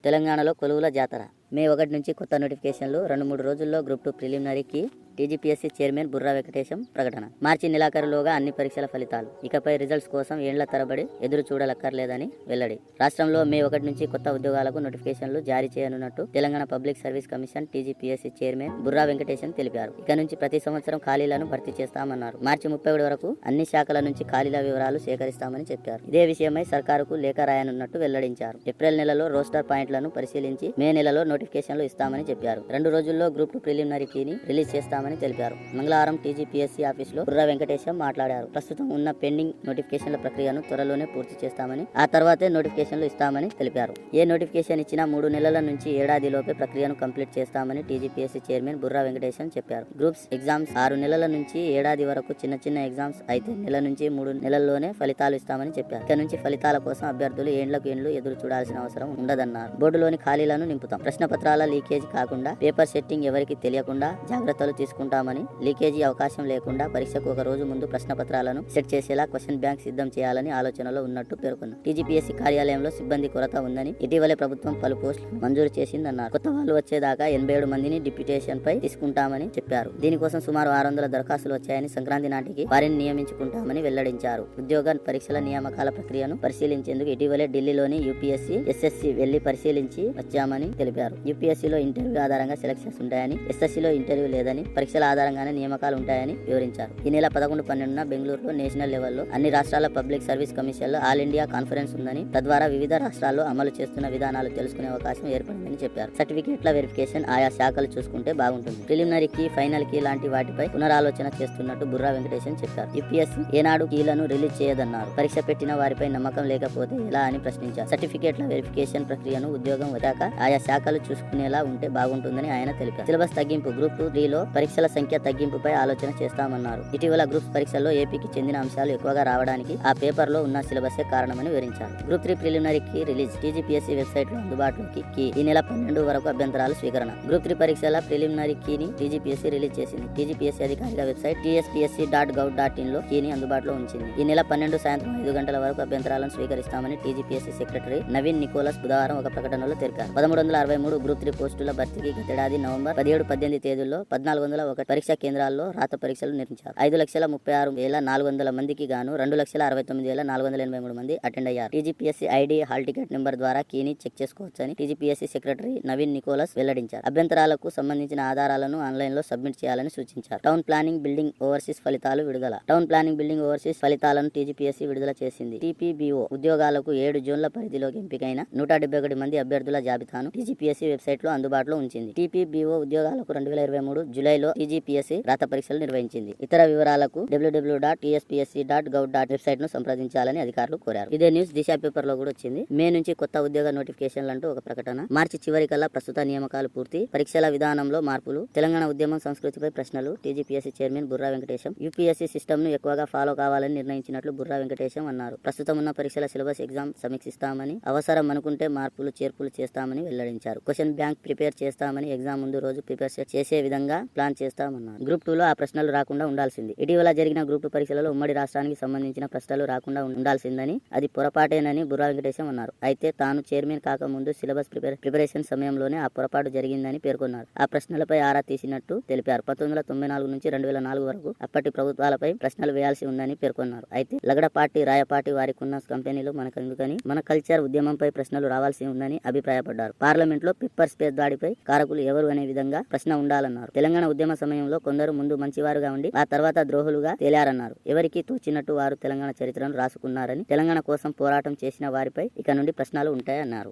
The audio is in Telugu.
తెలంగాణలో కొలువుల జాతర మే 1 నుంచి కొత్త నోటిఫికేషన్లు 2-3 రోజుల్లో గ్రూప్ 2 ప్రిలిమినరీకి టీజీపీఎస్సీ చైర్మన్ బుర్రా వెంకటేశం ప్రకటన. మార్చి నెలాఖరులోగా అన్ని పరీక్షల ఫలితాలు. ఇకపై రిజల్ట్స్ కోసం ఏండ్ల తరబడి ఎదురు చూడలక్కర్లేదని వెల్లడి. రాష్ట్రంలో మే 1 నుంచి కొత్త ఉద్యోగాలకు నోటిఫికేషన్లు జారీ చేయనున్నట్టు Telangana public service commission TGPSC chairman Burra Venkatesham తెలిపారు. ఇక నుంచి ప్రతి సంవత్సరం ఖాళీలను భర్తీ చేస్తామన్నారు. మార్చి 31 వరకు అన్ని శాఖల నుంచి ఖాళీల వివరాలు సేకరిస్తామని చెప్పారు. ఇదే విషయమై సర్కారుకు లేఖ రాయనున్నట్టు వెల్లడించారు. ఏప్రిల్ నెలలో రోస్టర్ పాయింట్లను పరిశీలించి మే నెలలో నోటిఫికేషన్లు ఇస్తామని చెప్పారు. 2 రోజుల్లో గ్రూప్ 2 ప్రిలిమినరీ కీని రిలీజ్ చేస్తామని తెలిపారు. మంగళవారం టీజీపీఎస్సీ ఆఫీసులో బుర్రా వెంకటేశం మాట్లాడారు. ప్రస్తుతం ఉన్న పెండింగ్ నోటిఫికేషన్ల ప్రక్రియను త్వరలోనే పూర్తి చేస్తామని, ఆ తర్వాతే నోటిఫికేషన్లు ఇస్తామని తెలిపారు. ఏ నోటిఫికేషన్ ఇచ్చినా 3 నెలల నుంచి ఏడాదిలోపే ప్రక్రియను కంప్లీట్ చేస్తామని టీజీపీఎస్సీ చైర్మన్ బుర్రా వెంకటేశం చెప్పారు. గ్రూప్స్ ఎగ్జామ్స్ 6 నెలల నుంచి ఏడాది వరకు చిన్న ఎగ్జామ్స్ అయితే నెల నుంచి 3 నెలల్లోనే ఫలితాలు ఇస్తామని చెప్పారు. ఇక నుంచి ఫలితాల కోసం అభ్యర్థులు ఏండ్లకు ఎదురు చూడాల్సిన అవసరం ఉండదన్నారు. బోర్డులోని ఖాళీలను నింపుతాం. ప్రశ్నపత్రాల లీకేజ్ కాకుండా, పేపర్ సెట్టింగ్ ఎవరికి తెలియకుండా జాగ్రత్తలు తీసుకుంటామని, లీకేజీ అవకాశం లేకుండా పరీక్షకు ఒక రోజు ముందు ప్రశ్నపత్రాలను సెట్ చేసేలా క్వశ్చన్ బ్యాంక్ సిద్ధం చేయాలని ఆలోచనలో ఉన్నట్టు పేర్కొన్నారు. టీజీపీఎస్సీ కార్యాలయంలో సిబ్బంది కొరత ఉందని, ఇటీవలే ప్రభుత్వం పలు పోస్టులను మంజూరు చేసిందన్నారు. కొత్త వాళ్ళు వచ్చేదాకా 87 మందిని డిప్యూటేషన్ పై తీసుకుంటామని చెప్పారు. దీనికోసం సుమారు 600 దరఖాస్తులు వచ్చాయని, సంక్రాంతి నాటికి వారిని నియమించుకుంటామని వెల్లడించారు. ఉద్యోగ పరీక్షల నియామకాల ప్రక్రియను పరిశీలించేందుకు ఇటీవలే ఢిల్లీలోని యూపీఎస్సీ, ఎస్ఎస్సీ వెళ్లి పరిశీలించి వచ్చామని తెలిపారు. యూపీఎస్సీలో ఇంటర్వ్యూ ఆధారంగా సెలక్షన్స్ ఉంటాయని, ఎస్ఎస్సీలో ఇంటర్వ్యూ లేదని, పరీక్షల ఆధారంగానే నియామకాలు ఉంటాయని వివరించారు. ఈ నెల 11-12న బెంగళూరులో నేషనల్ లెవెల్లో అన్ని రాష్ట్రాల పబ్లిక్ సర్వీస్ కమిషన్లో ఆల్ ఇండియా కాన్ఫరెన్స్ ఉందని, తద్వారా వివిధ రాష్ట్రాల్లో అమలు చేస్తున్న విధానాలు తెలుసుకునే అవకాశం ఏర్పడిందని చెప్పారు. సర్టిఫికేట్ల వెరిఫికేషన్ ఆయా శాఖలు చూసుకుంటే బాగుంటుంది. ప్రిలిమినరీ కీ, ఫైనల్ కీ లాంటి వాటిపై పునరాలోచన చేస్తున్నట్టు బుర్రా వెంకటేశం చెప్పారు. యూపీఎస్సీ ఏనాడు కీలను రిలీజ్ చేయదన్నారు. పరీక్ష పెట్టిన వారిపై నమ్మకం లేకపోతే ఎలా అని ప్రశ్నించారు. సర్టిఫికేట్ల వెరిఫికేషన్ ప్రక్రియను ఉద్యోగం వచ్చాక ఆయా శాఖలు చూసుకునేలా ఉంటే బాగుంటుందని ఆయన తెలిపారు. సిలబస్ తగ్గింపు, గ్రూప్ 2-3లో పరీక్షల సంఖ్య తగ్గింపుపై ఆలోచన చేస్తామన్నారు. ఇటీవల గ్రూప్స్ పరీక్షల్లో ఏపీకి చెందిన అంశాలు ఎక్కువగా రావడానికి ఆ పేపర్ లో ఉన్న సిలబసే కారణమని వివరించారు. Group 3 preliminary key release. TGPSC website లో అందుబాటులోకి కీ. ఈ నెల 12 వరకు అభ్యంతరాలు స్వీకరణ. గ్రూప్ 3 పరీక్షల ప్రిలిమినరీ కీని టీజీపీఎస్సీ రిలీజ్ చేసింది. టీజీపీఎస్సీ అధికారిక వెబ్సైట్ tspsc.gov.in లో కీని అందుబాటులో ఉంచింది. ఈ నెల 12 సాయంత్రం 5 గంటల వరకు అభ్యంతరాలను స్వీకరిస్తామని టీజీపీఎస్సీ సెక్రటరీ నవీన్ నికోలస్ బుధవారం ఒక ప్రకటనలో తెలిపారు. 1363 గ్రూప్ 3 పోస్టుల భర్తీకి గతేడాది నవంబర్ 17-18 తేదీల్లో 1401 పరీక్షా కేంద్రాల్లో రాత పరీక్షలు నిర్వహించారు. 5,36,400 మందికి గాను 2,69,483 మంది అటెండ్ అయ్యారు. TGPSC ID, hall ticket number ద్వారా కీని చెక్ చేసుకోవచ్చని టీజీపీఎస్సీ సెక్రటరీ నవీన్ నికోలస్ వెల్లడించారు. అభ్యంతరాలకు సంబంధించిన ఆధారాలను ఆన్లైన్ లో సబ్మిట్ చేయాలని సూచించారు. టౌన్ ప్లానింగ్ బిల్డింగ్ ఓవర్సీస్ ఫలితాలు విడుదల. టౌన్ ప్లానింగ్ బిల్డింగ్ ఓవర్సీస్ ఫలితాలను టీజీపీఎస్సీ విడుదల చేసింది. టీపీబీఓ ఉద్యోగాలకు 7 జోన్ల పరిధిలోకి ఎంపికైన 171 మంది అభ్యర్థుల జాబితాను టీజీపీఎస్సీ వెబ్సైట్ లో అందుబాటులో ఉంచింది. టీపీబీఓ ఉద్యోగాలకు 2023 జూలైలో టీజీపీఎస్సీ రాత పరీక్షలు నిర్వహించింది. ఇతర వివరాలకు www.tspsc.gov. వెబ్సైట్ ను సంప్రదించాలని అధికారులు కోరారు. ఇదే న్యూస్ దిశ పేపర్ లో కూడా వచ్చింది. మే నుంచి కొత్త ఉద్యోగ నోటిఫికేషన్లు అంటూ ఒక ప్రకటన. మార్చి చివరికల్లా ప్రస్తుత నియామకాలు పూర్తి. పరీక్షల విధానంలో మార్పులు. తెలంగాణ ఉద్యమం సంస్కృతిపై ప్రశ్నలు. TGPSC chairman Burra Venkatesham. UPSC system ను ఎక్కువగా ఫాలో కావాలని నిర్ణయించినట్లు బుర్రా వెంకటేశం అన్నారు. ప్రస్తుతం ఉన్న పరీక్షల సిలబస్, ఎగ్జామ్ సమీక్షిస్తామని, అవసరం అనుకుంటే మార్పులు చేర్పులు చేస్తామని వెల్లడించారు. క్వశ్చన్ బ్యాంక్ ప్రిపేర్ చేస్తామని, ఎగ్జామ్ ముందు రోజు ప్రిపేర్ చేసే విధంగా ప్లాన్ చేస్తామన్నారు. గ్రూప్ 2లో ఆ ప్రశ్నలు రాకుండా ఉండాల్సింది. ఇటీవల జరిగిన గ్రూప్ 2 పరీక్షలలో ఉమ్మడి రాష్ట్రానికి సంబంధించిన ప్రశ్నలు రాకుండా ఉండాల్సిందని, అది పొరపాటేనని బుర్రా వెంకటేశం అన్నారు. అయితే తాను చైర్మన్ కాకముందు సిలబస్ ప్రిపరేషన్ సమయంలోనే ఆ పొరపాటు జరిగిందని పేర్కొన్నారు. ఆ ప్రశ్నలపై ఆరా తీసినట్టు తెలిపారు. 1994 నుంచి 2004 వరకు అప్పటి ప్రభుత్వాలపై ప్రశ్నలు వేయాల్సి ఉందని పేర్కొన్నారు. అయితే లగడపాటి, రాయపాటి వారికున్న కంపెనీలు మనకెందుకని, మన కల్చర్ ఉద్యమంపై ప్రశ్నలు రావాల్సి ఉందని అభిప్రాయపడ్డారు. పార్లమెంట్ లో పెప్పర్ స్పేస్ దాడిపై కారకులు ఎవరు అనే విధంగా ప్రశ్న ఉండాలన్నారు. తెలంగాణ ఉద్యమ సమయంలో కొందరు ముందు మంచివారుగా ఉండి ఆ తర్వాత ద్రోహులుగా తేలారన్నారు. ఎవరికి తోచినట్టు వారు తెలంగాణ చరిత్రను రాసుకున్నారని, తెలంగాణ కోసం పోరాటం చేసిన వారిపై ఇక నుండి ప్రశ్నలు ఉంటాయన్నారు.